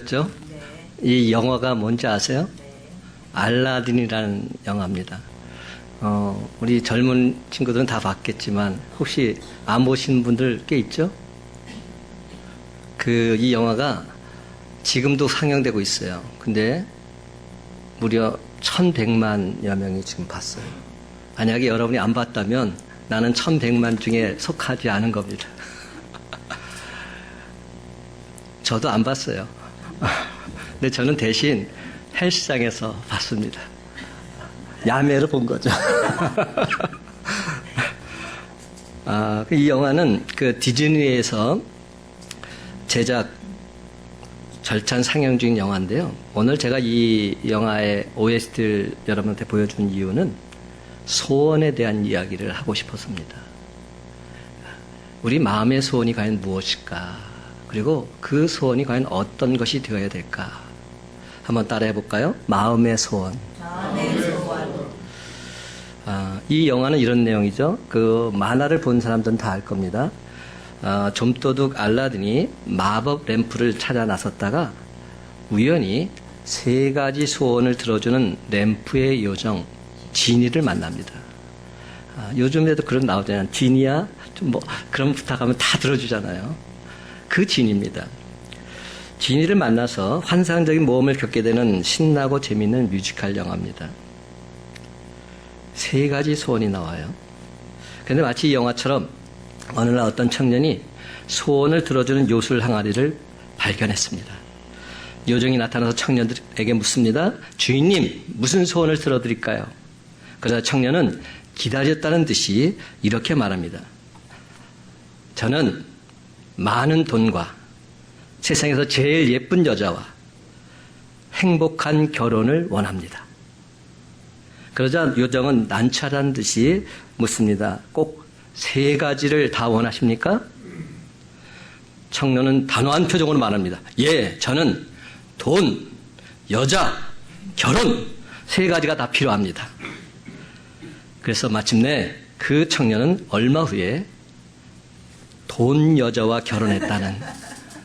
죠? 이 영화가 뭔지 아세요? 알라딘이라는 영화입니다. 우리 젊은 친구들은 다 봤겠지만 혹시 안 보신 분들 꽤 있죠? 이 영화가 지금도 상영되고 있어요. 근데 무려 1100만여 명이 지금 봤어요. 만약에 여러분이 안 봤다면 나는 1100만 중에 속하지 않은 겁니다. 저도 안 봤어요. 근데 저는 대신 헬스장에서 봤습니다. 야매로 본 거죠. 이 영화는 디즈니에서 제작 절찬 상영 중인 영화인데요. 오늘 제가 이 영화의 OST를 여러분한테 보여준 이유는 소원에 대한 이야기를 하고 싶었습니다. 우리 마음의 소원이 과연 무엇일까? 그리고 그 소원이 과연 어떤 것이 되어야 될까? 한번 따라해 볼까요? 마음의 소원. 마음의 소원. 이 영화는 이런 내용이죠. 만화를 본 사람들은 다 알 겁니다. 좀도둑 알라딘이 마법 램프를 찾아 나섰다가 우연히 3가지 소원을 들어주는 램프의 요정 지니를 만납니다. 요즘에도 그런 나오잖아요. 지니야? 그런 부탁하면 다 들어주잖아요. 그 지니입니다. 지니를 만나서 환상적인 모험을 겪게 되는 신나고 재미있는 뮤지컬 영화입니다. 3가지 소원이 나와요. 그런데 마치 이 영화처럼 어느 날 어떤 청년이 소원을 들어주는 요술 항아리를 발견했습니다. 요정이 나타나서 청년들에게 묻습니다. 주인님, 무슨 소원을 들어드릴까요? 그러자 청년은 기다렸다는 듯이 이렇게 말합니다. 저는 많은 돈과 세상에서 제일 예쁜 여자와 행복한 결혼을 원합니다. 그러자 요정은 난처한 듯이 묻습니다. 꼭 3가지를 다 원하십니까? 청년은 단호한 표정으로 말합니다. 예, 저는 돈, 여자, 결혼 3가지가 다 필요합니다. 그래서 마침내 그 청년은 얼마 후에 돈 여자와 결혼했다는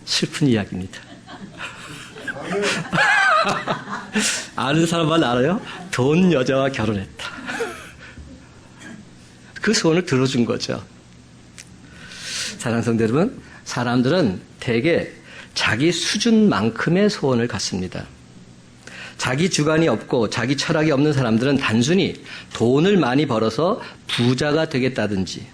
슬픈 이야기입니다. 아는 사람만 알아요? 돈 여자와 결혼했다. 그 소원을 들어준 거죠. 사랑하는 성도 여러분, 사람들은 대개 자기 수준만큼의 소원을 갖습니다. 자기 주관이 없고 자기 철학이 없는 사람들은 단순히 돈을 많이 벌어서 부자가 되겠다든지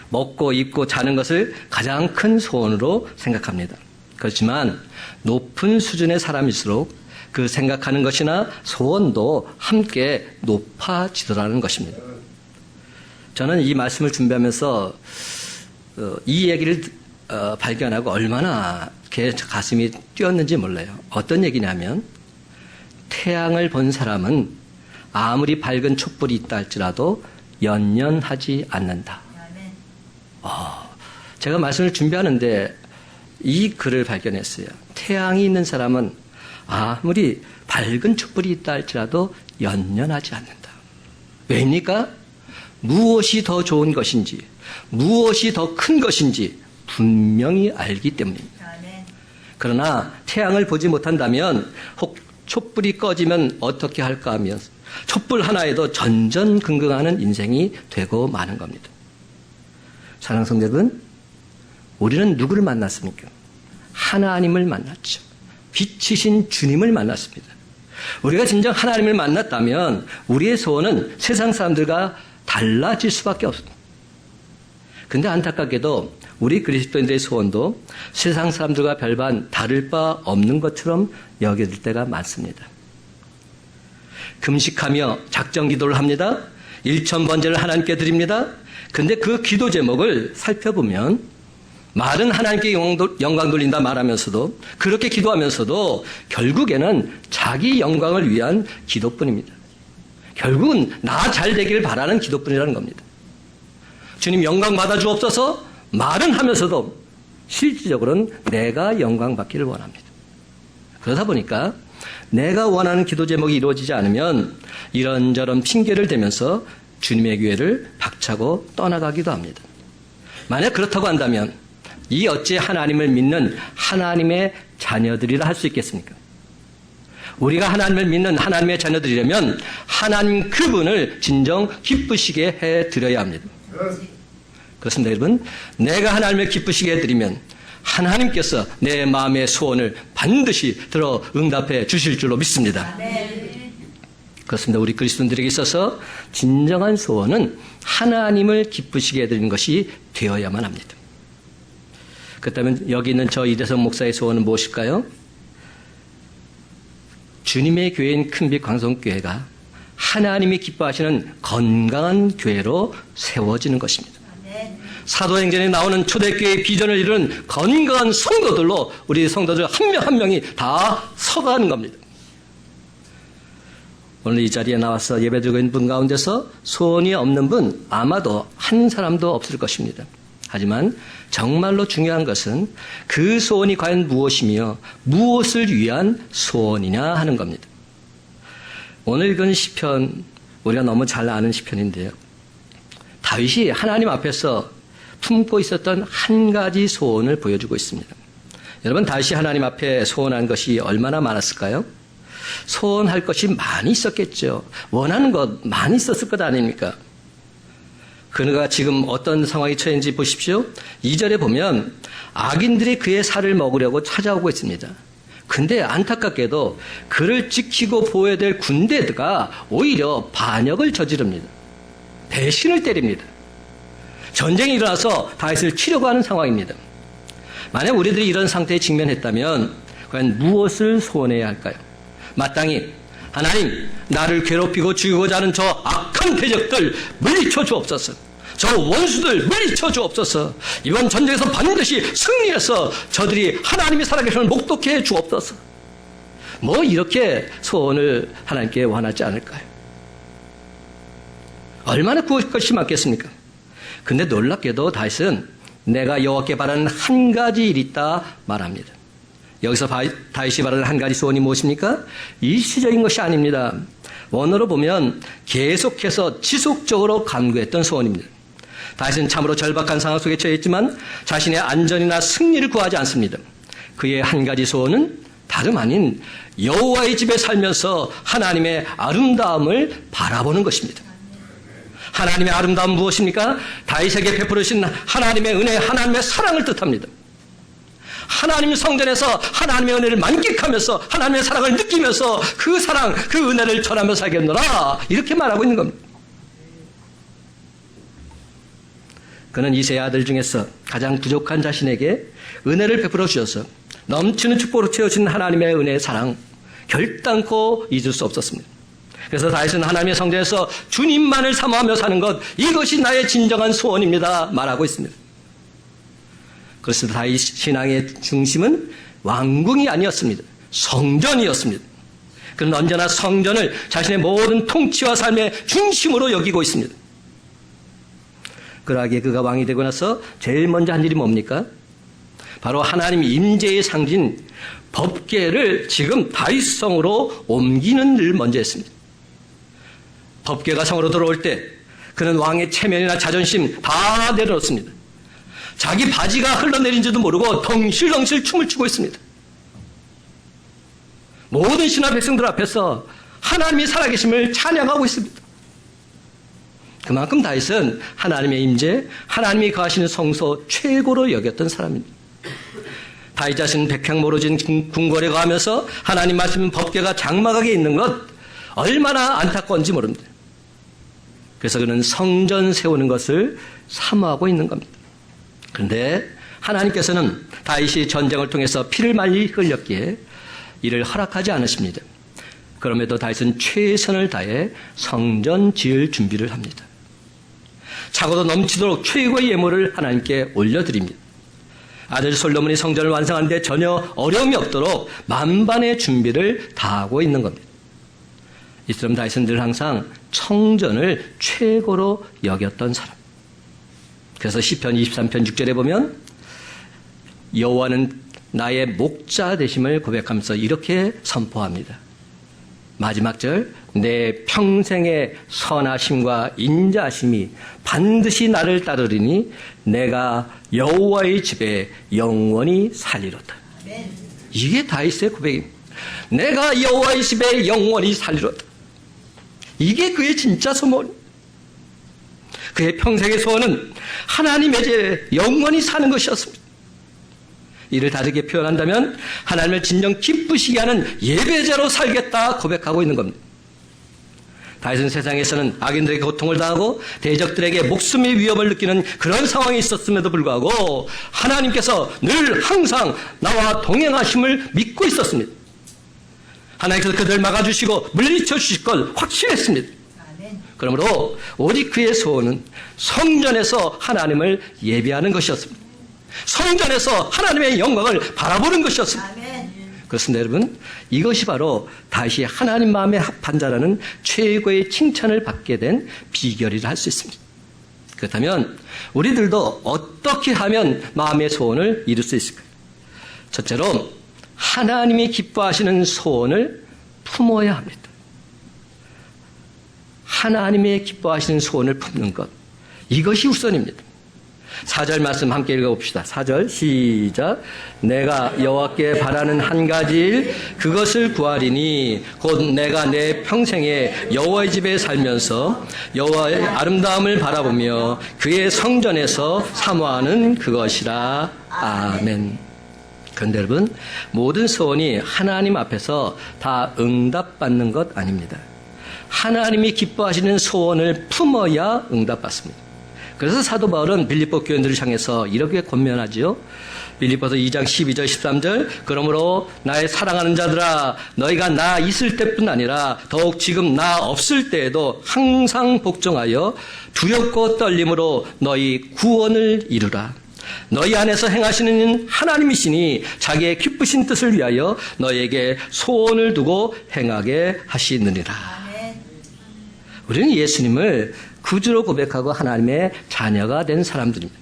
먹고 입고 자는 것을 가장 큰 소원으로 생각합니다. 그렇지만 높은 수준의 사람일수록 그 생각하는 것이나 소원도 함께 높아지더라는 것입니다. 저는 이 말씀을 준비하면서 이 얘기를 발견하고 얼마나 가슴이 뛰었는지 몰라요. 어떤 얘기냐면 태양을 본 사람은 아무리 밝은 촛불이 있다 할지라도 연연하지 않는다. 제가 말씀을 준비하는데 이 글을 발견했어요. 태양이 있는 사람은 아무리 밝은 촛불이 있다 할지라도 연연하지 않는다. 왜입니까? 무엇이 더 좋은 것인지, 무엇이 더 큰 것인지 분명히 알기 때문입니다. 그러나 태양을 보지 못한다면 혹 촛불이 꺼지면 어떻게 할까 하면 촛불 하나에도 전전긍긍하는 인생이 되고 마는 겁니다. 사랑하는 성도 여러분, 우리는 누구를 만났습니까? 하나님을 만났죠. 빛이신 주님을 만났습니다. 우리가 진정 하나님을 만났다면 우리의 소원은 세상 사람들과 달라질 수밖에 없습니다. 근데 안타깝게도 우리 그리스도인들의 소원도 세상 사람들과 별반 다를 바 없는 것처럼 여겨질 때가 많습니다. 금식하며 작정 기도를 합니다. 1000번제를 하나님께 드립니다. 근데 그 기도 제목을 살펴보면 말은 하나님께 영광 돌린다 말하면서도 그렇게 기도하면서도 결국에는 자기 영광을 위한 기도뿐입니다. 결국은 나 잘 되기를 바라는 기도뿐이라는 겁니다. 주님 영광 받아 주옵소서 말은 하면서도 실질적으로는 내가 영광 받기를 원합니다. 그러다 보니까 내가 원하는 기도 제목이 이루어지지 않으면 이런저런 핑계를 대면서 주님의 교회를 박차고 떠나가기도 합니다. 만약 그렇다고 한다면 이 어찌 하나님을 믿는 하나님의 자녀들이라 할 수 있겠습니까? 우리가 하나님을 믿는 하나님의 자녀들이라면 하나님 그분을 진정 기쁘시게 해드려야 합니다. 그렇습니다, 여러분. 내가 하나님을 기쁘시게 해드리면 하나님께서 내 마음의 소원을 반드시 들어 응답해 주실 줄로 믿습니다. 그렇습니다. 우리 그리스도인들에게 있어서 진정한 소원은 하나님을 기쁘시게 해드리는 것이 되어야만 합니다. 그렇다면 여기 있는 저 이대성 목사의 소원은 무엇일까요? 주님의 교회인 큰빛 광성교회가 하나님이 기뻐하시는 건강한 교회로 세워지는 것입니다. 사도행전에 나오는 초대교회의 비전을 이루는 건강한 성도들로 우리 성도들 한 명 한 명이 다 서가는 겁니다. 오늘 이 자리에 나와서 예배드리고 있는 분 가운데서 소원이 없는 분 아마도 한 사람도 없을 것입니다. 하지만 정말로 중요한 것은 그 소원이 과연 무엇이며 무엇을 위한 소원이냐 하는 겁니다. 오늘 읽은 시편, 우리가 너무 잘 아는 시편인데요. 다윗이 하나님 앞에서 품고 있었던 한 가지 소원을 보여주고 있습니다. 여러분, 다윗이 하나님 앞에 소원한 것이 얼마나 많았을까요? 소원할 것이 많이 있었겠죠. 원하는 것 많이 있었을 것 아닙니까? 그가 지금 어떤 상황이 처했는지 보십시오. 2절에 보면 악인들이 그의 살을 먹으려고 찾아오고 있습니다. 근데 안타깝게도 그를 지키고 보호해야 될 군대가 오히려 반역을 저지릅니다. 배신을 때립니다. 전쟁이 일어나서 다윗을 치려고 하는 상황입니다. 만약 우리들이 이런 상태에 직면했다면 과연 무엇을 소원해야 할까요? 마땅히 하나님, 나를 괴롭히고 죽이고자 하는 저 악한 대적들 물리쳐 주옵소서. 저 원수들 물리쳐 주옵소서. 이번 전쟁에서 반드시 승리해서 저들이 하나님이 살아계심을 목독해 해 주옵소서. 뭐 이렇게 소원을 하나님께 원하지 않을까요? 얼마나 구할 것이 많겠습니까? 근데 놀랍게도 다윗은 내가 여호와께 바라는 한 가지 일이 있다 말합니다. 여기서 다윗이 바라는 한 가지 소원이 무엇입니까? 일시적인 것이 아닙니다. 원어로 보면 계속해서 지속적으로 간구했던 소원입니다. 다윗은 참으로 절박한 상황 속에 처해 있지만 자신의 안전이나 승리를 구하지 않습니다. 그의 한 가지 소원은 다름 아닌 여호와의 집에 살면서 하나님의 아름다움을 바라보는 것입니다. 하나님의 아름다움은 무엇입니까? 다윗에게 베풀으신 하나님의 은혜, 하나님의 사랑을 뜻합니다. 하나님 성전에서 하나님의 은혜를 만끽하면서 하나님의 사랑을 느끼면서 그 사랑, 그 은혜를 전하며 살겠노라, 이렇게 말하고 있는 겁니다. 그는 이세 아들 중에서 가장 부족한 자신에게 은혜를 베풀어 주셔서 넘치는 축복으로 채워진 하나님의 은혜의 사랑, 결단코 잊을 수 없었습니다. 그래서 다윗은 하나님의 성전에서 주님만을 사모하며 사는 것, 이것이 나의 진정한 소원입니다 말하고 있습니다. 그래서 다윗 신앙의 중심은 왕궁이 아니었습니다. 성전이었습니다. 그는 언제나 성전을 자신의 모든 통치와 삶의 중심으로 여기고 있습니다. 그러하기에 그가 왕이 되고 나서 제일 먼저 한 일이 뭡니까? 바로 하나님 임재의 상징 법궤를 지금 다윗성으로 옮기는 일을 먼저 했습니다. 법궤가 성으로 들어올 때 그는 왕의 체면이나 자존심 다 내려놓습니다. 자기 바지가 흘러내린지도 모르고 덩실덩실 춤을 추고 있습니다. 모든 신하 백성들 앞에서 하나님이 살아계심을 찬양하고 있습니다. 그만큼 다윗은 하나님의 임재, 하나님이 거하시는 성소 최고로 여겼던 사람입니다. 다윗 자신은 백향모로진 궁궐에 거하면서 하나님 말씀 법궤가 장막하게 있는 것 얼마나 안타까운지 모릅니다. 그래서 그는 성전 세우는 것을 사모하고 있는 겁니다. 그런데 하나님께서는 다윗이 전쟁을 통해서 피를 많이 흘렸기에 이를 허락하지 않으십니다. 그럼에도 다윗은 최선을 다해 성전 지을 준비를 합니다. 차고도 넘치도록 최고의 예물을 하나님께 올려드립니다. 아들 솔로몬이 성전을 완성하는데 전혀 어려움이 없도록 만반의 준비를 다하고 있는 겁니다. 이처럼 다윗은 늘 항상 성전을 최고로 여겼던 사람. 그래서 시편 23편 6절에 보면 여호와는 나의 목자 되심을 고백하면서 이렇게 선포합니다. 마지막 절, 내 평생의 선하심과 인자하심이 반드시 나를 따르리니 내가 여호와의 집에 영원히 살리로다. 아멘. 이게 다윗의 고백입니다. 내가 여호와의 집에 영원히 살리로다. 이게 그의 진짜 소원. 그의 평생의 소원은 하나님의 집에 영원히 사는 것이었습니다. 이를 다르게 표현한다면 하나님을 진정 기쁘시게 하는 예배자로 살겠다 고백하고 있는 겁니다. 다윗은 세상에서는 악인들에게 고통을 당하고 대적들에게 목숨의 위협을 느끼는 그런 상황이 있었음에도 불구하고 하나님께서 늘 항상 나와 동행하심을 믿고 있었습니다. 하나님께서 그들을 막아주시고 물리쳐 주실 걸 확신했습니다. 아멘. 그러므로 오직 그의 소원은 성전에서 하나님을 예배하는 것이었습니다. 성전에서 하나님의 영광을 바라보는 것이었습니다. 아멘. 그렇습니다, 여러분. 이것이 바로 다시 하나님 마음에 합한 자라는 최고의 칭찬을 받게 된 비결이라 할 수 있습니다. 그렇다면 우리들도 어떻게 하면 마음의 소원을 이룰 수 있을까요? 첫째로 하나님이 기뻐하시는 소원을 품어야 합니다. 하나님의 기뻐하시는 소원을 품는 것, 이것이 우선입니다. 4절 말씀 함께 읽어봅시다. 4절 시작. 내가 여호와께 바라는 한 가지 일 그것을 구하리니 곧 내가 내 평생에 여호와의 집에 살면서 여호와의 아름다움을 바라보며 그의 성전에서 사모하는 그것이라. 아멘. 그런데 여러분, 모든 소원이 하나님 앞에서 다 응답받는 것 아닙니다. 하나님이 기뻐하시는 소원을 품어야 응답받습니다. 그래서 사도 바울은 빌립보 교인들을 향해서 이렇게 권면하지요. 빌립보서 2장 12절 13절 그러므로 나의 사랑하는 자들아 너희가 나 있을 때뿐 아니라 더욱 지금 나 없을 때에도 항상 복종하여 두렵고 떨림으로 너희 구원을 이루라. 너희 안에서 행하시는 하나님이시니 자기의 기쁘신 뜻을 위하여 너희에게 소원을 두고 행하게 하시느니라. 아멘. 우리는 예수님을 구주로 고백하고 하나님의 자녀가 된 사람들입니다.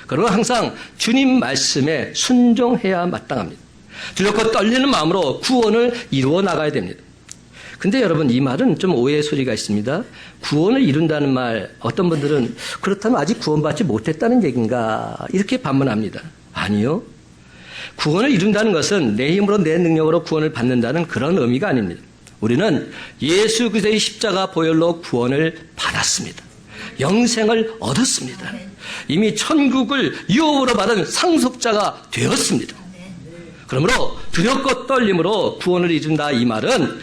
그리고 항상 주님 말씀에 순종해야 마땅합니다. 두렵고 떨리는 마음으로 구원을 이루어 나가야 됩니다. 근데 여러분, 이 말은 좀 오해의 소리가 있습니다. 구원을 이룬다는 말, 어떤 분들은 그렇다면 아직 구원받지 못했다는 얘기인가 이렇게 반문합니다. 아니요. 구원을 이룬다는 것은 내 힘으로 내 능력으로 구원을 받는다는 그런 의미가 아닙니다. 우리는 예수 그리스도의 십자가 보혈로 구원을 받았습니다. 영생을 얻었습니다. 이미 천국을 유업으로 받은 상속자가 되었습니다. 그러므로 두렵고 떨림으로 구원을 이룬다 이 말은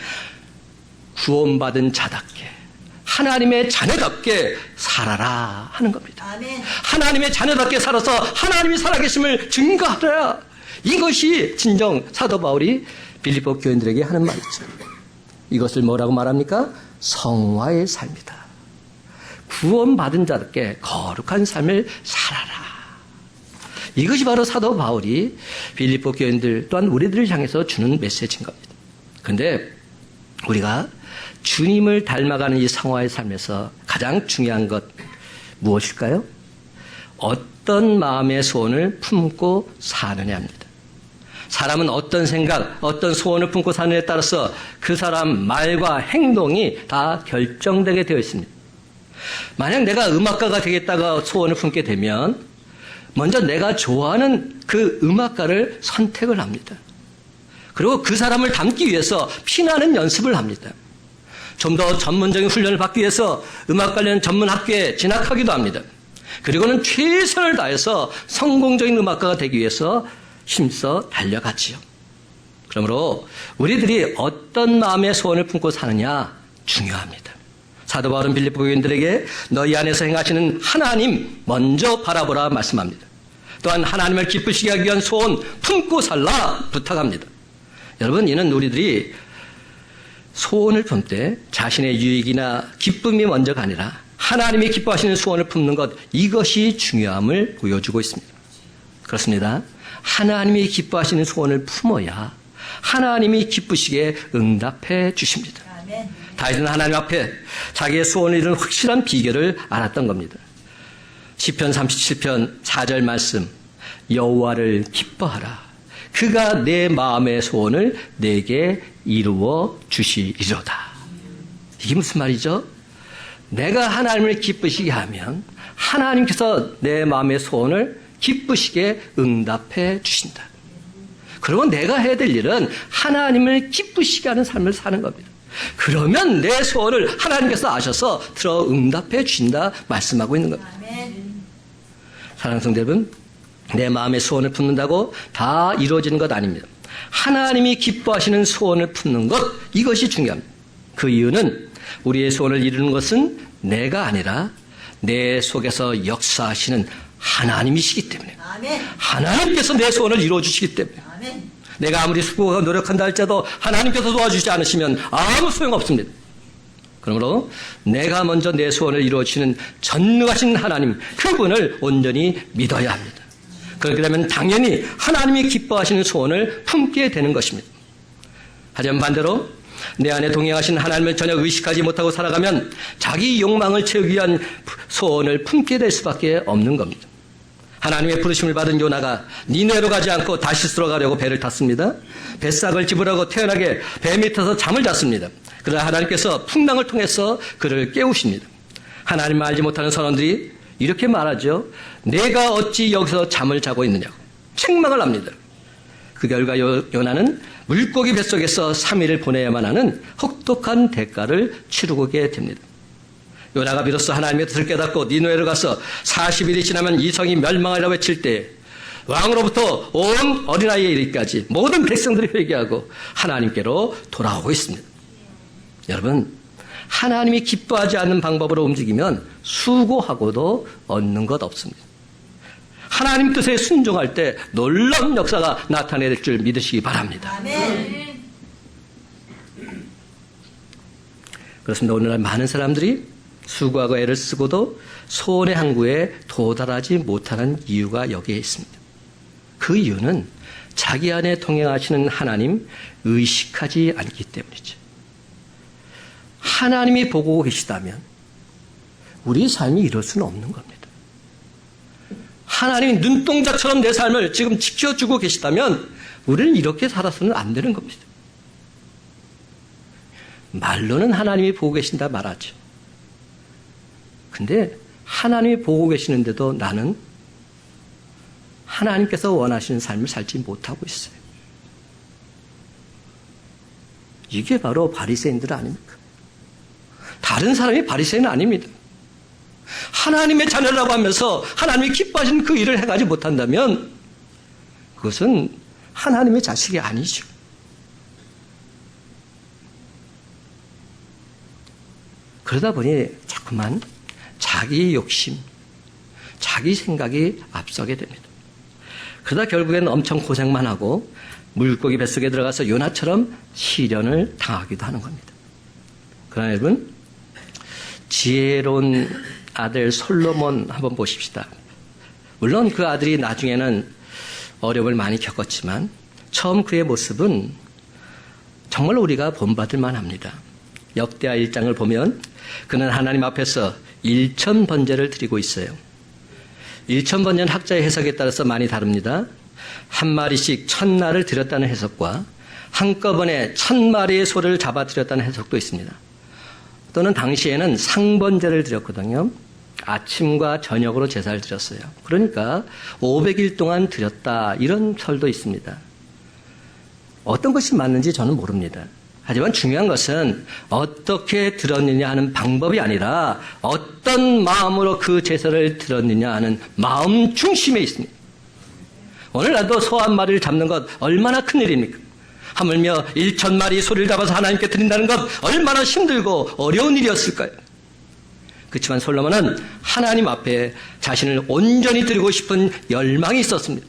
구원받은 자답게 하나님의 자녀답게 살아라 하는 겁니다. 아멘. 하나님의 자녀답게 살아서 하나님이 살아계심을 증거하라. 이것이 진정 사도 바울이 빌립보 교인들에게 하는 말이죠. 이것을 뭐라고 말합니까? 성화의 삶이다. 구원받은 자답게 거룩한 삶을 살아라. 이것이 바로 사도 바울이 빌립보 교인들 또한 우리들을 향해서 주는 메시지인 겁니다. 그런데 우리가 주님을 닮아가는 이 성화의 삶에서 가장 중요한 것 무엇일까요? 어떤 마음의 소원을 품고 사느냐입니다. 사람은 어떤 생각, 어떤 소원을 품고 사느냐에 따라서 그 사람 말과 행동이 다 결정되게 되어 있습니다. 만약 내가 음악가가 되겠다가 소원을 품게 되면 먼저 내가 좋아하는 그 음악가를 선택을 합니다. 그리고 그 사람을 닮기 위해서 피나는 연습을 합니다. 좀 더 전문적인 훈련을 받기 위해서 음악 관련 전문 학교에 진학하기도 합니다. 그리고는 최선을 다해서 성공적인 음악가가 되기 위해서 힘써 달려가지요. 그러므로 우리들이 어떤 마음의 소원을 품고 사느냐 중요합니다. 사도 바울은 빌립보 교인들에게 너희 안에서 행하시는 하나님 먼저 바라보라 말씀합니다. 또한 하나님을 기쁘시게 하기 위한 소원 품고 살라 부탁합니다. 여러분, 이는 우리들이 소원을 품을 때 자신의 유익이나 기쁨이 먼저가 아니라 하나님이 기뻐하시는 소원을 품는 것, 이것이 중요함을 보여주고 있습니다. 그렇습니다. 하나님이 기뻐하시는 소원을 품어야 하나님이 기쁘시게 응답해 주십니다. 아멘. 다윗은 하나님 앞에 자기의 소원을 이루는 확실한 비결을 알았던 겁니다. 시편 37편 4절 말씀, 여호와를 기뻐하라. 그가 내 마음의 소원을 내게 이루어 주시리로다. 이게 무슨 말이죠? 내가 하나님을 기쁘시게 하면 하나님께서 내 마음의 소원을 기쁘시게 응답해 주신다. 그러면 내가 해야 될 일은 하나님을 기쁘시게 하는 삶을 사는 겁니다. 그러면 내 소원을 하나님께서 아셔서 들어 응답해 주신다 말씀하고 있는 겁니다. 사랑하는 성도 여러분, 내 마음의 소원을 품는다고 다 이루어지는 것 아닙니다. 하나님이 기뻐하시는 소원을 품는 것, 이것이 중요합니다. 그 이유는 우리의 소원을 이루는 것은 내가 아니라 내 속에서 역사하시는 하나님이시기 때문에, 하나님께서 내 소원을 이루어주시기 때문에, 내가 아무리 수고하고 노력한다 할지라도 하나님께서 도와주지 않으시면 아무 소용없습니다. 그러므로 내가 먼저 내 소원을 이루어주시는 전능하신 하나님, 그분을 온전히 믿어야 합니다. 그렇게 되면 당연히 하나님이 기뻐하시는 소원을 품게 되는 것입니다. 하지만 반대로 내 안에 동행하신 하나님을 전혀 의식하지 못하고 살아가면 자기 욕망을 채우기 위한 소원을 품게 될 수밖에 없는 겁니다. 하나님의 부르심을 받은 요나가 니네로 가지 않고 다시스로 가려고 배를 탔습니다. 뱃삭을 집으라고 태연하게 배 밑에서 잠을 잤습니다. 그러나 하나님께서 풍랑을 통해서 그를 깨우십니다. 하나님을 알지 못하는 선원들이 이렇게 말하죠. 내가 어찌 여기서 잠을 자고 있느냐고 책망을 합니다. 그 결과 요나는 물고기 뱃속에서 3일을 보내야만 하는 혹독한 대가를 치르게 됩니다. 요나가 비로소 하나님의 뜻을 깨닫고 니느웨로 가서 40일이 지나면 이 성이 멸망하리라 외칠 때 왕으로부터 온 어린아이에 이르기까지 모든 백성들이 회개하고 하나님께로 돌아오고 있습니다. 여러분, 하나님이 기뻐하지 않는 방법으로 움직이면 수고하고도 얻는 것 없습니다. 하나님 뜻에 순종할 때 놀라운 역사가 나타낼 줄 믿으시기 바랍니다. 아멘. 그렇습니다. 오늘날 많은 사람들이 수고하고 애를 쓰고도 소원의 항구에 도달하지 못하는 이유가 여기에 있습니다. 그 이유는 자기 안에 동행하시는 하나님 의식하지 않기 때문이죠. 하나님이 보고 계시다면 우리 삶이 이럴 수는 없는 겁니다. 하나님이 눈동자처럼 내 삶을 지금 지켜주고 계시다면 우리는 이렇게 살아서는 안 되는 겁니다. 말로는 하나님이 보고 계신다 말하죠. 근데 하나님이 보고 계시는데도 나는 하나님께서 원하시는 삶을 살지 못하고 있어요. 이게 바로 바리새인들 아닙니까? 다른 사람이 바리새인은 아닙니다. 하나님의 자녀라고 하면서 하나님이 기뻐하시는 그 일을 해가지 못한다면 그것은 하나님의 자식이 아니죠. 그러다 보니 자꾸만 자기 욕심, 자기 생각이 앞서게 됩니다. 그러다 결국에는 엄청 고생만 하고 물고기 뱃속에 들어가서 요나처럼 시련을 당하기도 하는 겁니다. 그러나 여러분, 지혜로운 아들 솔로몬 한번 보십시다. 물론 그 아들이 나중에는 어려움을 많이 겪었지만 처음 그의 모습은 정말 우리가 본받을 만합니다. 역대하 1장을 보면 그는 하나님 앞에서 1000번제를 드리고 있어요. 1000번제는 학자의 해석에 따라서 많이 다릅니다. 한 마리씩 1000날을 드렸다는 해석과 한꺼번에 1000마리의 소를 잡아 드렸다는 해석도 있습니다. 또는 당시에는 상번제를 드렸거든요. 아침과 저녁으로 제사를 드렸어요. 그러니까 500일 동안 드렸다, 이런 설도 있습니다. 어떤 것이 맞는지 저는 모릅니다. 하지만 중요한 것은 어떻게 드렸느냐 하는 방법이 아니라 어떤 마음으로 그 제사를 드렸느냐 하는 마음 중심에 있습니다. 오늘날도 소 한 마리를 잡는 것 얼마나 큰 일입니까? 하물며 1000마리 소를 잡아서 하나님께 드린다는 것 얼마나 힘들고 어려운 일이었을까요? 그렇지만 솔로몬은 하나님 앞에 자신을 온전히 드리고 싶은 열망이 있었습니다.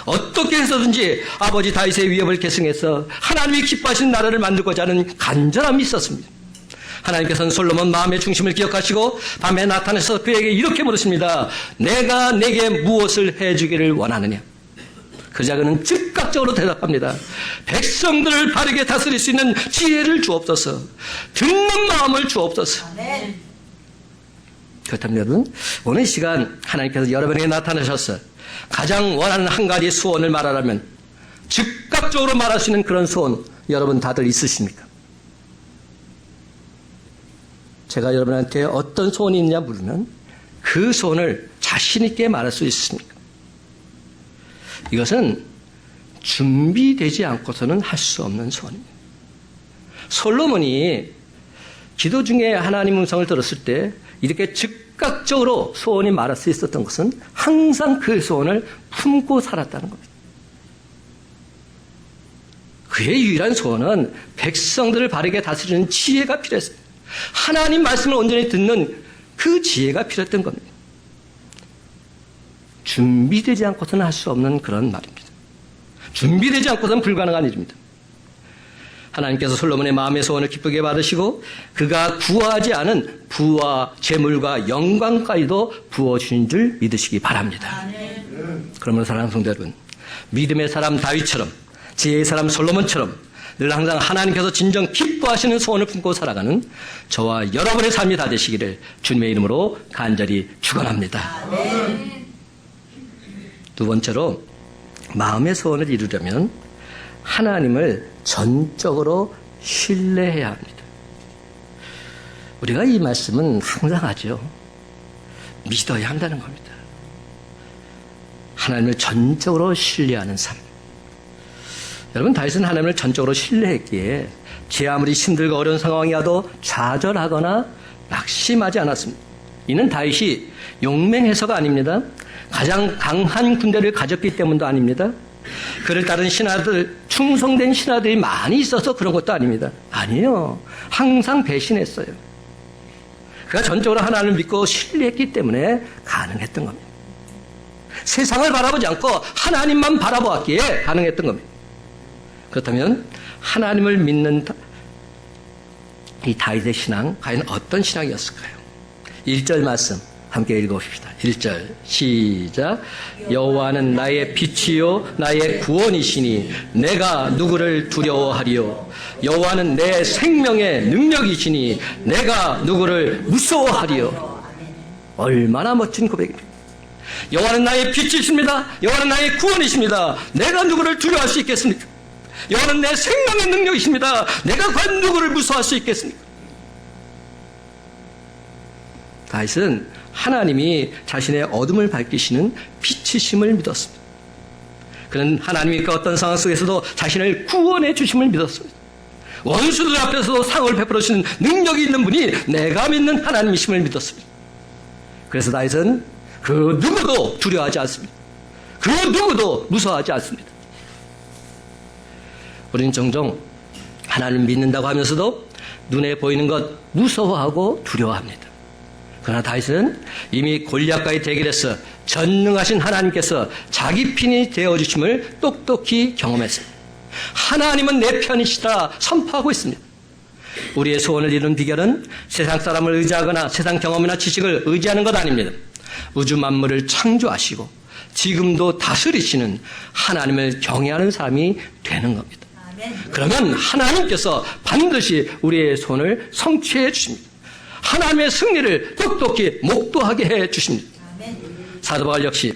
어떻게 해서든지 아버지 다윗의 위협을 계승해서 하나님이 기뻐하시는 나라를 만들고자 하는 간절함이 있었습니다. 하나님께서는 솔로몬 마음의 중심을 기억하시고 밤에 나타나서 그에게 이렇게 물으십니다. 내가 내게 무엇을 해주기를 원하느냐? 그러자 그는 즉각적으로 대답합니다. 백성들을 바르게 다스릴 수 있는 지혜를 주옵소서. 듣는 마음을 주옵소서. 아멘. 그렇다면 여러분, 오늘 이 시간 하나님께서 여러분에게 나타나셔서 가장 원하는 한 가지 소원을 말하라면 즉각적으로 말할 수 있는 그런 소원 여러분 다들 있으십니까? 제가 여러분한테 어떤 소원이 있냐 물으면 그 소원을 자신 있게 말할 수 있습니까? 이것은 준비되지 않고서는 할 수 없는 소원입니다. 솔로몬이 기도 중에 하나님 음성을 들었을 때 이렇게 즉각적으로 소원이 말할 수 있었던 것은 항상 그 소원을 품고 살았다는 겁니다. 그의 유일한 소원은 백성들을 바르게 다스리는 지혜가 필요했습니다. 하나님 말씀을 온전히 듣는 그 지혜가 필요했던 겁니다. 준비되지 않고서는 할 수 없는 그런 말입니다. 준비되지 않고서는 불가능한 일입니다. 하나님께서 솔로몬의 마음의 소원을 기쁘게 받으시고 그가 구하지 않은 부와 재물과 영광까지도 부어주신 줄 믿으시기 바랍니다. 그러면 사랑하는 성도 여러분, 믿음의 사람 다윗처럼 지혜의 사람 솔로몬처럼 늘 항상 하나님께서 진정 기뻐하시는 소원을 품고 살아가는 저와 여러분의 삶이 다 되시기를 주님의 이름으로 간절히 축원합니다. 두 번째로 마음의 소원을 이루려면 하나님을 전적으로 신뢰해야 합니다. 우리가 이 말씀은 항상 하죠. 믿어야 한다는 겁니다. 하나님을 전적으로 신뢰하는 삶. 여러분, 다윗은 하나님을 전적으로 신뢰했기에 제 아무리 힘들고 어려운 상황이 와도 좌절하거나 낙심하지 않았습니다. 이는 다윗이 용맹해서가 아닙니다. 가장 강한 군대를 가졌기 때문도 아닙니다. 그를 따른 신하들, 충성된 신하들이 많이 있어서 그런 것도 아닙니다. 아니에요. 항상 배신했어요. 그가 전적으로 하나님을 믿고 신뢰했기 때문에 가능했던 겁니다. 세상을 바라보지 않고 하나님만 바라보았기에 가능했던 겁니다. 그렇다면 하나님을 믿는 이 다윗의 신앙, 과연 어떤 신앙이었을까요? 1절 말씀 함께 읽어봅시다. 1절 시작. 여호와는 나의 빛이요 나의 구원이시니 내가 누구를 두려워하리요. 여호와는 내 생명의 능력이시니 내가 누구를 무서워하리요. 얼마나 멋진 고백입니다. 여호와는 나의 빛이십니다. 여호와는 나의 구원이십니다. 내가 누구를 두려워할 수 있겠습니까? 여호와는 내 생명의 능력이십니다. 내가 과연 누구를 무서워할 수 있겠습니까? 다윗은 하나님이 자신의 어둠을 밝히시는 빛이심을 믿었습니다. 그는 하나님이 그 어떤 상황 속에서도 자신을 구원해 주심을 믿었습니다. 원수들 앞에서도 상을 베풀어 주시는 능력이 있는 분이 내가 믿는 하나님이심을 믿었습니다. 그래서 다윗은 그 누구도 두려워하지 않습니다. 그 누구도 무서워하지 않습니다. 우리는 종종 하나님을 믿는다고 하면서도 눈에 보이는 것 무서워하고 두려워합니다. 그러나 다윗은 이미 골리앗과의 대결에서 전능하신 하나님께서 자기 편이 되어주심을 똑똑히 경험했습니다. 하나님은 내 편이시다 선포하고 있습니다. 우리의 소원을 이루는 비결은 세상 사람을 의지하거나 세상 경험이나 지식을 의지하는 것 아닙니다. 우주 만물을 창조하시고 지금도 다스리시는 하나님을 경외하는 사람이 되는 겁니다. 그러면 하나님께서 반드시 우리의 소원을 성취해 주십니다. 하나님의 승리를 똑똑히 목도하게 해 주십니다. 사도 바울 역시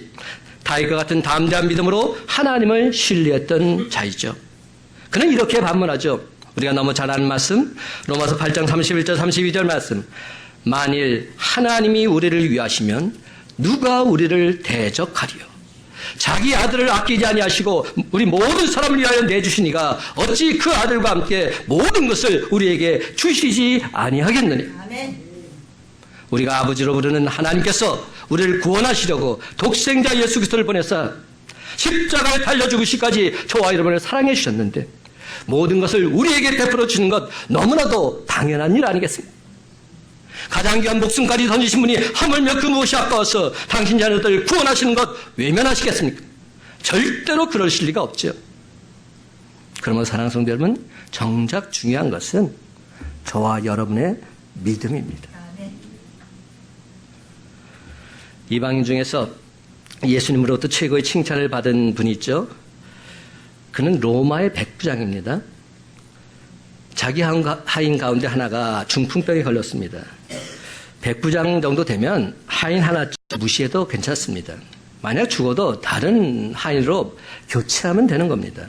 다윗과 같은 담대한 믿음으로 하나님을 신뢰했던 자이죠. 그는 이렇게 반문하죠. 우리가 너무 잘 아는 말씀, 로마서 8장 31절 32절 말씀. 만일 하나님이 우리를 위하시면 누가 우리를 대적하리요. 자기 아들을 아끼지 아니하시고 우리 모든 사람을 위하여 내주시니가 어찌 그 아들과 함께 모든 것을 우리에게 주시지 아니하겠느냐. 우리가 아버지로 부르는 하나님께서 우리를 구원하시려고 독생자 예수 그리스도를 보내사 십자가에 달려 죽으시기까지 저와 여러분을 사랑해 주셨는데 모든 것을 우리에게 베풀어 주는 것 너무나도 당연한 일 아니겠습니까? 가장 귀한 목숨까지 던지신 분이 하물며 그 무엇이 아까워서 당신 자녀들을 구원하시는 것 외면하시겠습니까? 절대로 그러실 리가 없죠. 그러면 사랑하는 성도 여러분, 정작 중요한 것은 저와 여러분의 믿음입니다. 이방인 중에서 예수님으로부터 최고의 칭찬을 받은 분이 있죠. 그는 로마의 백부장입니다. 자기 하인 가운데 하나가 중풍병에 걸렸습니다. 백부장 정도 되면 하인 하나 무시해도 괜찮습니다. 만약 죽어도 다른 하인으로 교체하면 되는 겁니다.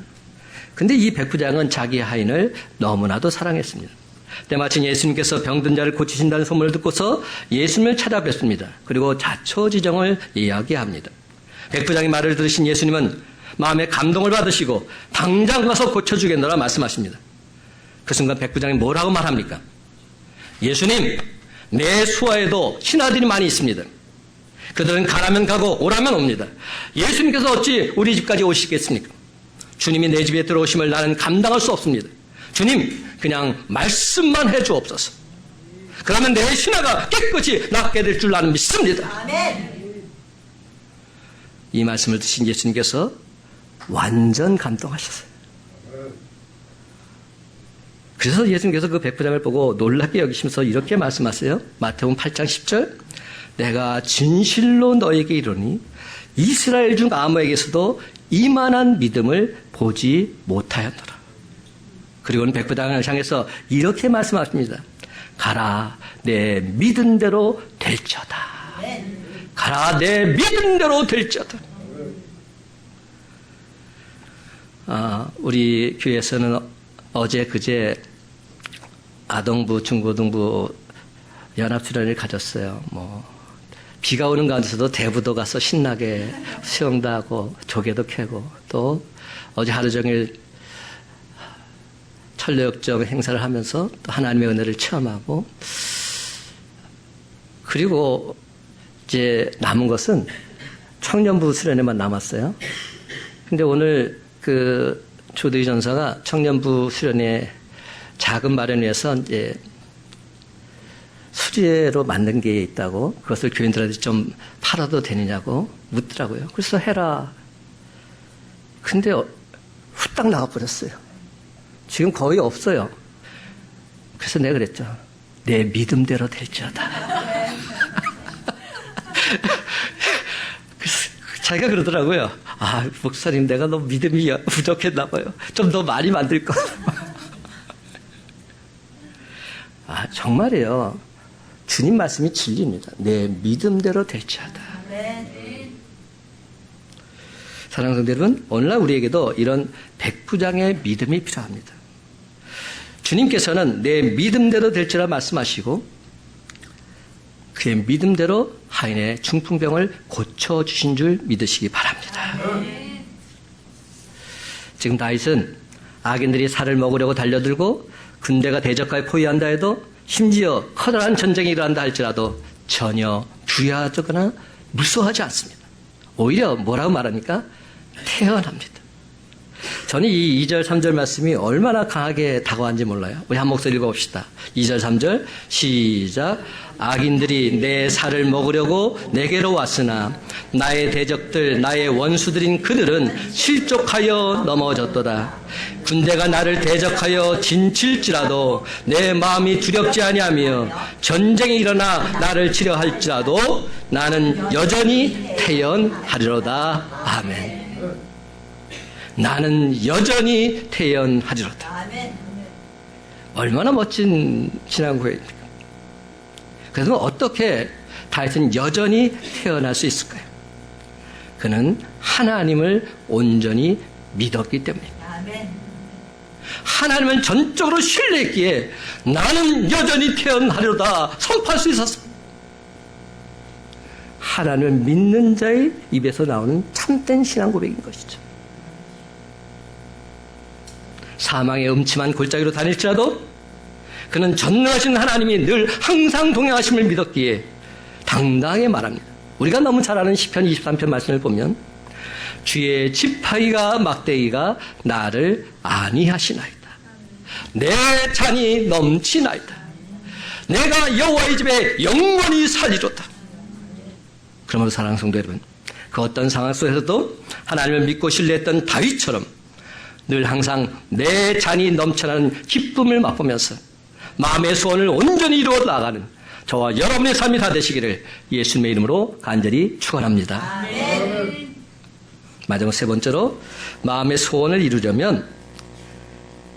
근데 이 백부장은 자기 하인을 너무나도 사랑했습니다. 때마침 예수님께서 병든 자를 고치신다는 소문을 듣고서 예수님을 찾아뵙습니다. 그리고 자초지정을 이야기합니다. 백부장의 말을 들으신 예수님은 마음에 감동을 받으시고 당장 가서 고쳐주겠노라 말씀하십니다. 그 순간 백부장이 뭐라고 말합니까? 예수님, 내 수하에도 신하들이 많이 있습니다. 그들은 가라면 가고 오라면 옵니다. 예수님께서 어찌 우리 집까지 오시겠습니까? 주님이 내 집에 들어오심을 나는 감당할 수 없습니다. 주님, 그냥 말씀만 해주옵소서. 그러면 내 신하가 깨끗이 낫게 될 줄 나는 믿습니다. 아멘. 이 말씀을 드신 예수님께서 완전 감동하셨어요. 그래서 예수님께서 그 백부장을 보고 놀랍게 여기시면서 이렇게 말씀하세요. 마태복음 8장 10절, 내가 진실로 너에게 이르노니 이스라엘 중 아무에게서도 이만한 믿음을 보지 못하였노라. 그리고는 백부장을 향해서 이렇게 말씀하십니다. 가라, 내 믿은 대로 될지어다. 가라, 내 믿은 대로 될지어다. 우리 교회에서는 어제 그제 아동부, 중고등부 연합수련회를 가졌어요. 비가 오는 가운데서도 대부도 가서 신나게 수영도 하고 조개도 캐고, 또 어제 하루 종일 천려역정 행사를 하면서 또 하나님의 은혜를 체험하고, 그리고 이제 남은 것은 청년부 수련회만 남았어요. 근데 오늘 그 조대희 전사가 청년부 수련회 자금 마련위해서 이제 수제로 만든 게 있다고, 그것을 교인들한테 좀 팔아도 되느냐고 묻더라고요. 그래서 해라. 근데 후딱 나가버렸어요. 지금 거의 없어요. 그래서 내가 그랬죠. 내 믿음대로 될지어다. 그래서 자기가 그러더라고요. 목사님, 내가 너무 믿음이 부족했나 봐요. 좀 더 많이 만들 거. 정말이에요. 주님 말씀이 진리입니다. 내 믿음대로 될지어다. 사랑하는 성도 여러분, 오늘날 우리에게도 이런 백부장의 믿음이 필요합니다. 주님께서는 내 믿음대로 될지라 말씀하시고 그의 믿음대로 하인의 중풍병을 고쳐주신 줄 믿으시기 바랍니다. 지금 다윗은 악인들이 살을 먹으려고 달려들고 군대가 대적하여 포위한다 해도, 심지어 커다란 전쟁이 일어난다 할지라도 전혀 두려워하거나 무서워하지 않습니다. 오히려 뭐라고 말합니까? 태연합니다. 저는 이 2절 3절 말씀이 얼마나 강하게 다가왔는지 몰라요. 우리 한 목소리 읽어봅시다. 2절 3절 시작. 악인들이 내 살을 먹으려고 내게로 왔으나 나의 대적들, 나의 원수들인 그들은 실족하여 넘어졌도다. 군대가 나를 대적하여 진칠지라도 내 마음이 두렵지 아니하며 전쟁이 일어나 나를 치려 할지라도 나는 여전히 태연하리로다. 아멘. 나는 여전히 태연하리로다. 얼마나 멋진 신앙 고백입니까? 그래서 어떻게 다윗은 여전히 태어날 수 있을까요? 그는 하나님을 온전히 믿었기 때문입니다. 하나님을 전적으로 신뢰했기에 나는 여전히 태어나리로다 선포할 수 있었습니다. 하나님을 믿는 자의 입에서 나오는 참된 신앙 고백인 것이죠. 사망의 음침한 골짜기로 다닐지라도 그는 전능하신 하나님이 늘 항상 동행하심을 믿었기에 당당하게 말합니다. 우리가 너무 잘 아는 시편 23편 말씀을 보면 주의 지팡이가 막대기가 나를 안위하시나이다. 내 잔이 넘치나이다. 내가 여호와의 집에 영원히 살리로다. 그러므로 사랑하는 성도 여러분, 그 어떤 상황 속에서도 하나님을 믿고 신뢰했던 다윗처럼 늘 항상 내 잔이 넘쳐나는 기쁨을 맛보면서 마음의 소원을 온전히 이루어 나가는 저와 여러분의 삶이 다 되시기를 예수님의 이름으로 간절히 축원합니다. 마지막 세 번째로 마음의 소원을 이루려면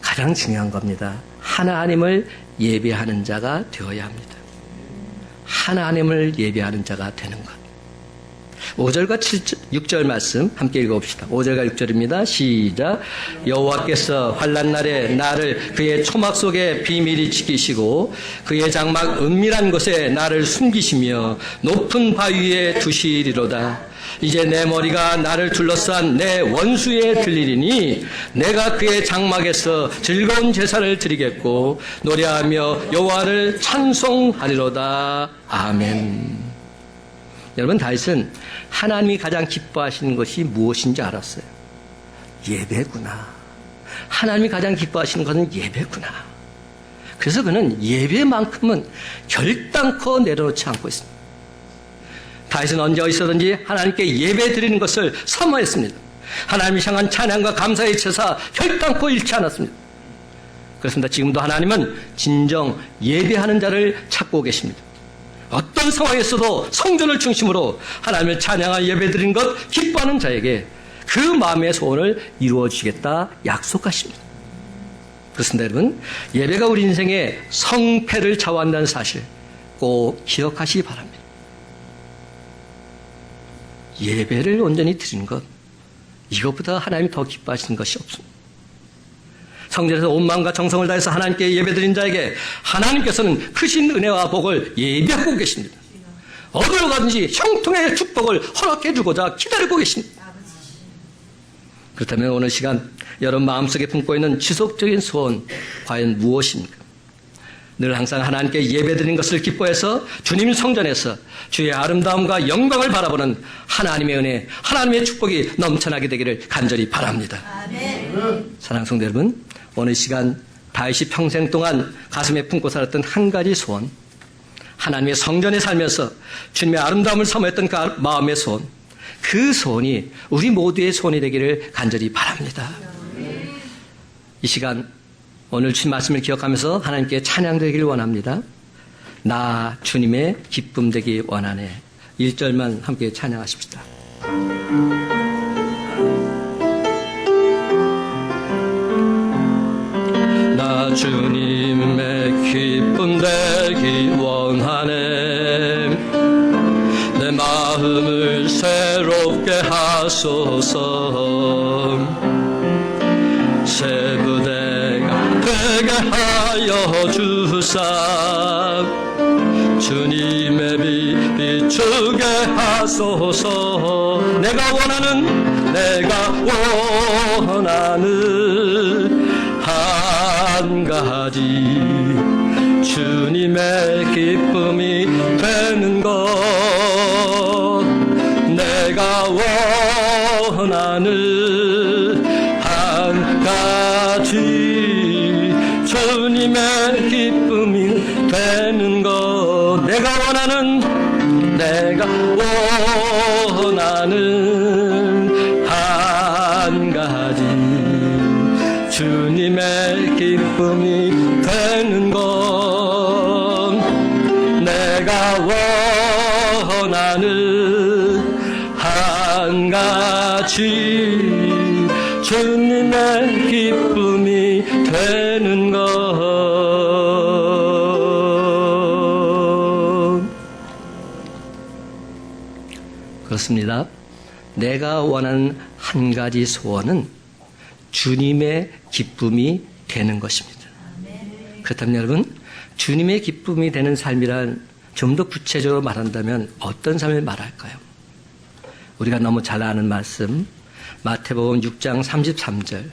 가장 중요한 겁니다. 하나님을 예배하는 자가 되어야 합니다. 하나님을 예배하는 자가 되는 것. 5절과 6절 말씀 함께 읽어봅시다. 5절과 6절입니다. 시작. 여호와께서 환난 날에 나를 그의 초막 속에 비밀히 지키시고 그의 장막 은밀한 곳에 나를 숨기시며 높은 바위에 두시리로다. 이제 내 머리가 나를 둘러싼 내 원수에 들리리니 내가 그의 장막에서 즐거운 제사를 드리겠고 노래하며 여호와를 찬송하리로다. 아멘. 여러분, 다윗은 하나님이 가장 기뻐하시는 것이 무엇인지 알았어요. 예배구나. 하나님이 가장 기뻐하시는 것은 예배구나. 그래서 그는 예배만큼은 결단코 내려놓지 않고 있습니다. 다윗은 언제 어디서든지 하나님께 예배 드리는 것을 사모했습니다. 하나님을 향한 찬양과 감사의 제사 결단코 잃지 않았습니다. 그렇습니다. 지금도 하나님은 진정 예배하는 자를 찾고 계십니다. 어떤 상황에서도 성전을 중심으로 하나님을 찬양하여 예배 드리는 것 기뻐하는 자에게 그 마음의 소원을 이루어 주시겠다 약속하십니다. 그렇습니다. 여러분, 예배가 우리 인생의 성패를 좌우한다는 사실 꼭 기억하시기 바랍니다. 예배를 온전히 드리는 것, 이것보다 하나님이 더 기뻐하시는 것이 없습니다. 성전에서 온 마음과 정성을 다해서 하나님께 예배드린 자에게 하나님께서는 크신 은혜와 복을 예비하고 계십니다. 어디로 가든지 형통의 축복을 허락해 주고자 기다리고 계십니다. 그렇다면 오늘 시간 여러분 마음속에 품고 있는 지속적인 소원 과연 무엇입니까? 늘 항상 하나님께 예배드리는 것을 기뻐해서 주님 성전에서 주의 아름다움과 영광을 바라보는 하나님의 은혜, 하나님의 축복이 넘쳐나게 되기를 간절히 바랍니다. 아멘. 사랑하는 성도 여러분, 오늘 시간 다윗이 평생 동안 가슴에 품고 살았던 한 가지 소원, 하나님의 성전에 살면서 주님의 아름다움을 사모했던 그 마음의 소원, 그 소원이 우리 모두의 소원이 되기를 간절히 바랍니다. 이 시간 오늘 주신 말씀을 기억하면서 하나님께 찬양되기를 원합니다. 나 주님의 기쁨 되기 원하네. 1절만 함께 찬양하십시다. 나 주님의 기쁨 되기 원하네. 내 마음을 새롭게 하소서. 새 부대가 되게 하여 주사. 주님의 빛 비추게 하소서. 내가 원하는 한 가지 주님의 기쁨이 되는 것. 내가 원하는 한 가지 주님의 기쁨이 되는 것. 내가 원하는 한 가지 주님의 기쁨이 되는 것. 내가 원하는 한 가지 주님의 기쁨이 되는 것. 그렇습니다. 내가 원하는 한 가지 소원은 주님의 기쁨이 되는 것입니다. 그렇다면 여러분, 주님의 기쁨이 되는 삶이란 좀 더 구체적으로 말한다면 어떤 삶을 말할까요? 우리가 너무 잘 아는 말씀, 마태복음 6장 33절.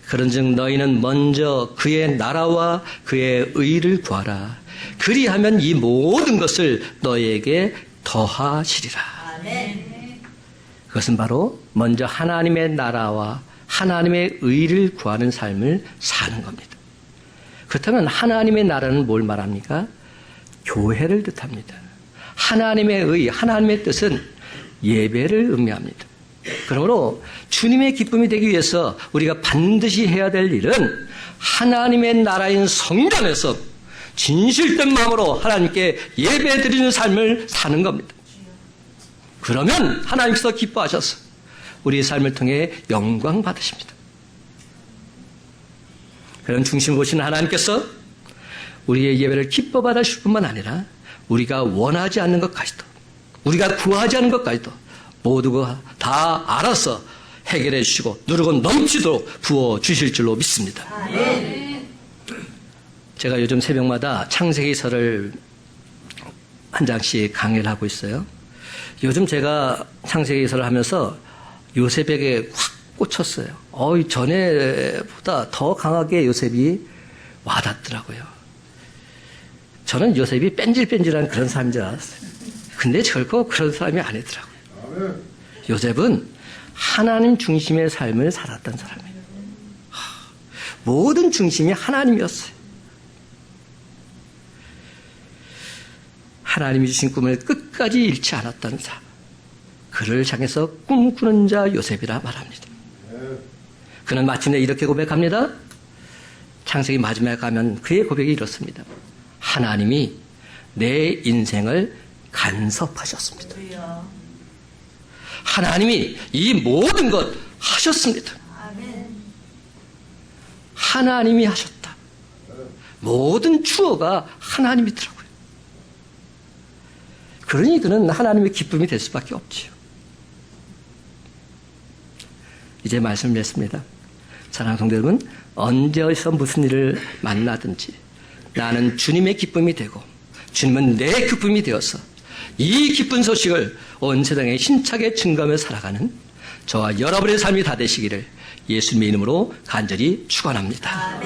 그런즉 너희는 먼저 그의 나라와 그의 의를 구하라. 그리하면 이 모든 것을 너희에게 더하시리라. 그것은 바로 먼저 하나님의 나라와 하나님의 의를 구하는 삶을 사는 겁니다. 그렇다면 하나님의 나라는 뭘 말합니까? 교회를 뜻합니다. 하나님의 의, 하나님의 뜻은 예배를 의미합니다. 그러므로 주님의 기쁨이 되기 위해서 우리가 반드시 해야 될 일은 하나님의 나라인 성전에서 진실된 마음으로 하나님께 예배드리는 삶을 사는 겁니다. 그러면 하나님께서 기뻐하셔서 우리의 삶을 통해 영광 받으십니다. 그런 중심을 보시는 하나님께서 우리의 예배를 기뻐 받으실 뿐만 아니라 우리가 원하지 않는 것까지도, 우리가 구하지 않는 것까지도 모두가 다 알아서 해결해 주시고 누르고 넘치도록 부어 주실 줄로 믿습니다. 제가 요즘 새벽마다 창세기서를 한 장씩 강의를 하고 있어요. 요즘 제가 창세기서를 하면서 요셉에게 확 꽂혔어요. 전에보다 더 강하게 요셉이 와닿더라고요. 저는 요셉이 뺀질뺀질한 그런 사람인 줄 알았어요. 근데 결코 그런 사람이 아니더라고요. 요셉은 하나님 중심의 삶을 살았던 사람이에요. 모든 중심이 하나님이었어요. 하나님이 주신 꿈을 끝까지 잃지 않았던 자, 그를 향해서 꿈꾸는 자 요셉이라 말합니다. 그는 마침내 이렇게 고백합니다. 창세기 마지막에 가면 그의 고백이 이렇습니다. 하나님이 내 인생을 간섭하셨습니다. 하나님이 이 모든 것 하셨습니다. 하나님이 하셨다. 모든 추어가 하나님이더라고요. 그러니 그는 하나님의 기쁨이 될 수밖에 없지요. 이제 말씀을 맺습니다. 사랑하는 성도 여러분, 언제 어디서 무슨 일을 만나든지 나는 주님의 기쁨이 되고 주님은 내 기쁨이 되어서 이 기쁜 소식을 온 세상에 힘차게 증거하며 살아가는 저와 여러분의 삶이 다 되시기를 예수님의 이름으로 간절히 축원합니다.